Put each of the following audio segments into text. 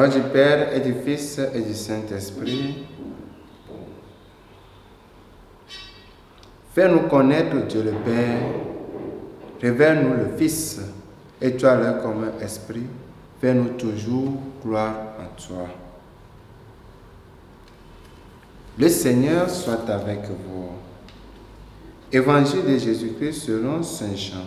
nom du Père et du Fils et du Saint-Esprit. Fais-nous connaître Dieu le Père, révèle-nous le Fils, et toi le commun esprit, fais-nous toujours gloire en toi. Le Seigneur soit avec vous. Évangile de Jésus-Christ selon Saint Jean.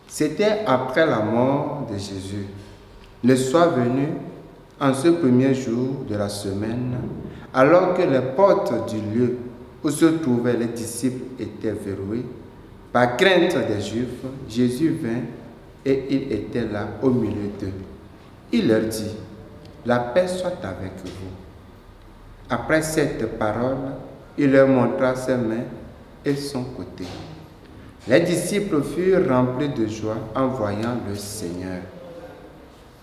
C'était après la mort de Jésus, le soir venu, en ce premier jour de la semaine, alors que les portes du lieu où se trouvaient les disciples étaient verrouillées, par crainte des Juifs, Jésus vint et il était là au milieu d'eux. Il leur dit, « La paix soit avec vous. » Après cette parole, il leur montra ses mains et son côté. Les disciples furent remplis de joie en voyant le Seigneur.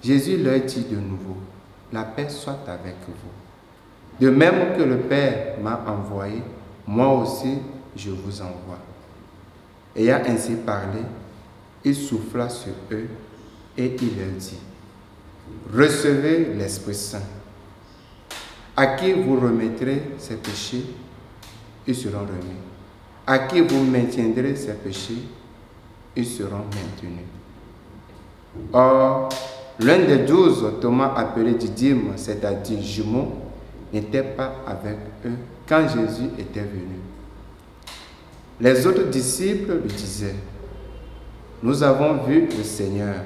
Jésus leur dit de nouveau, « La paix soit avec vous. De même que le Père m'a envoyé, moi aussi je vous envoie. » Ayant ainsi parlé, il souffla sur eux et il leur dit, « Recevez l'Esprit Saint. À qui vous remettrez ses péchés, ils seront remis. À qui vous maintiendrez ses péchés, ils seront maintenus. » Or, l'un des 12, Thomas appelé Didyme, c'est-à-dire jumeau, n'était pas avec eux quand Jésus était venu. Les autres disciples lui disaient, « Nous avons vu le Seigneur. »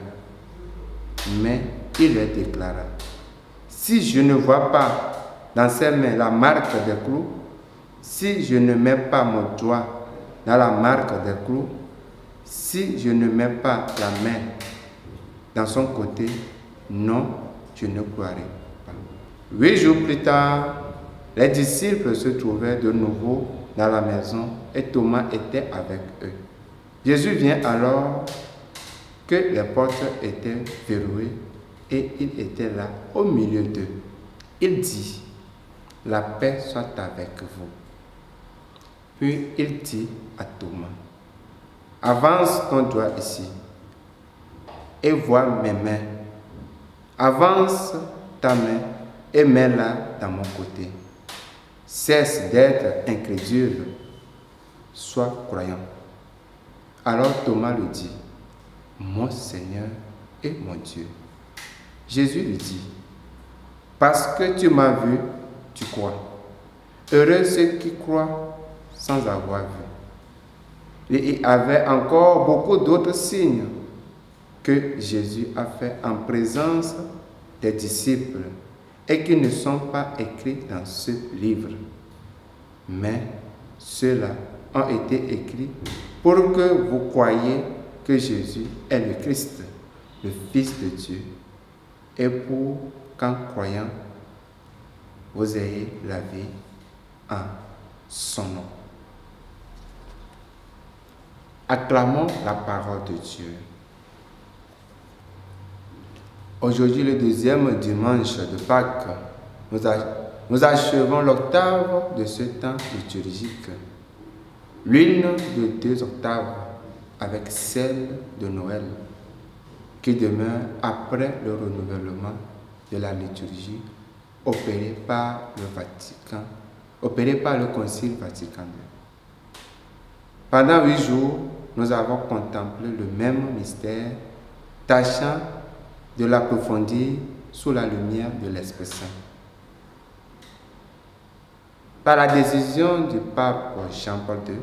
Mais il leur déclara, « Si je ne vois pas dans ses mains la marque des clous, si je ne mets pas mon doigt dans la marque des clous, si je ne mets pas la main dans son côté, non, je ne croirai pas. » 8 jours plus tard, les disciples se trouvaient de nouveau dans la maison et Thomas était avec eux. Jésus vient alors que les portes étaient verrouillées et il était là au milieu d'eux. Il dit, « La paix soit avec vous. » Puis il dit à Thomas, « Avance ton doigt ici et vois mes mains. Avance ta main et mets-la dans mon côté. Cesse d'être incrédule, sois croyant. » Alors Thomas lui dit, « Mon Seigneur et mon Dieu. » Jésus lui dit, « Parce que tu m'as vu, tu crois. Heureux ceux qui croient sans avoir vu. » Et il y avait encore beaucoup d'autres signes que Jésus a fait en présence des disciples et qui ne sont pas écrits dans ce livre. Mais ceux-là ont été écrits pour que vous croyiez que Jésus est le Christ, le Fils de Dieu, et pour qu'en croyant, vous ayez la vie en son nom. Acclamons la parole de Dieu. Aujourd'hui, le deuxième dimanche de Pâques, nous achevons l'octave de ce temps liturgique. L'une de 2 octaves avec celle de Noël, qui demeure après le renouvellement de la liturgie opéré par le Concile Vatican II. Pendant 8 jours, nous avons contemplé le même mystère, tâchant de l'approfondir sous la lumière de l'Esprit Saint. Par la décision du pape Jean-Paul II,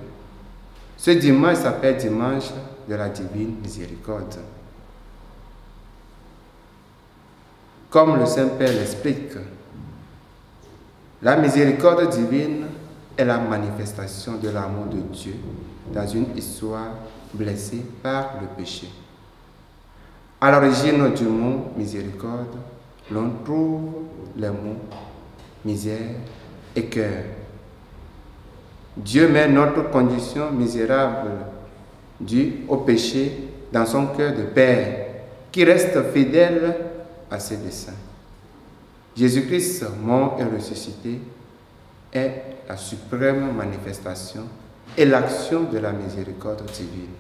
ce dimanche s'appelle dimanche de la divine miséricorde. Comme le Saint-Père l'explique, la miséricorde divine est la manifestation de l'amour de Dieu dans une histoire blessée par le péché. À l'origine du mot miséricorde, l'on trouve les mots misère et cœur. Dieu met notre condition misérable due au péché dans son cœur de Père, qui reste fidèle à ses desseins. Jésus-Christ, mort et ressuscité, est la suprême manifestation et l'action de la miséricorde divine.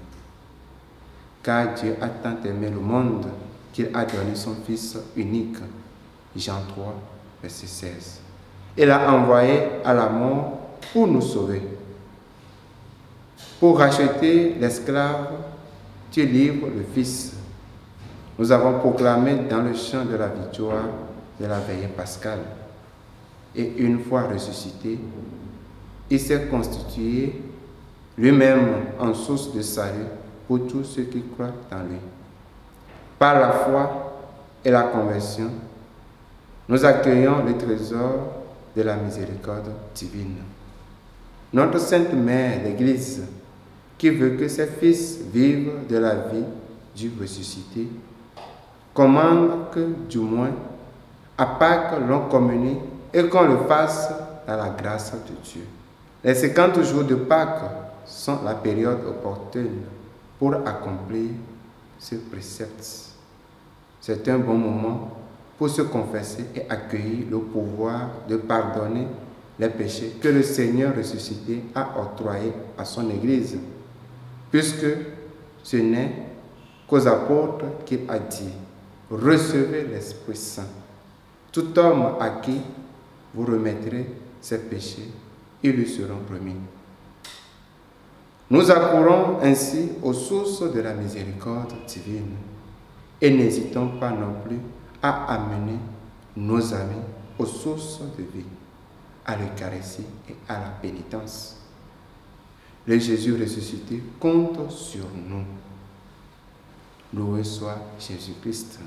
car Dieu a tant aimé le monde qu'il a donné son Fils unique. Jean 3, verset 16. Il l'a envoyé à la mort pour nous sauver. Pour racheter l'esclave, Dieu livre le Fils. Nous avons proclamé dans le chant de la victoire de la veillée pascale. Et une fois ressuscité, il s'est constitué lui-même en source de salut pour tous ceux qui croient en lui. Par la foi et la conversion, nous accueillons le trésor de la miséricorde divine. Notre Sainte Mère, l'Église, qui veut que ses fils vivent de la vie du ressuscité, commande que, du moins, à Pâques, l'on communie et qu'on le fasse dans la grâce de Dieu. Les 50 jours de Pâques sont la période opportune pour accomplir ce précepte. C'est un bon moment pour se confesser et accueillir le pouvoir de pardonner les péchés que le Seigneur ressuscité a octroyés à son Église, puisque ce n'est qu'aux apôtres qu'il a dit « Recevez l'Esprit Saint. Tout homme à qui vous remettrez ses péchés, ils lui seront remis. » Nous accourons ainsi aux sources de la miséricorde divine et n'hésitons pas non plus à amener nos amis aux sources de vie, à l'Eucharistie et à la pénitence. Le Jésus ressuscité compte sur nous. Loué soit Jésus-Christ.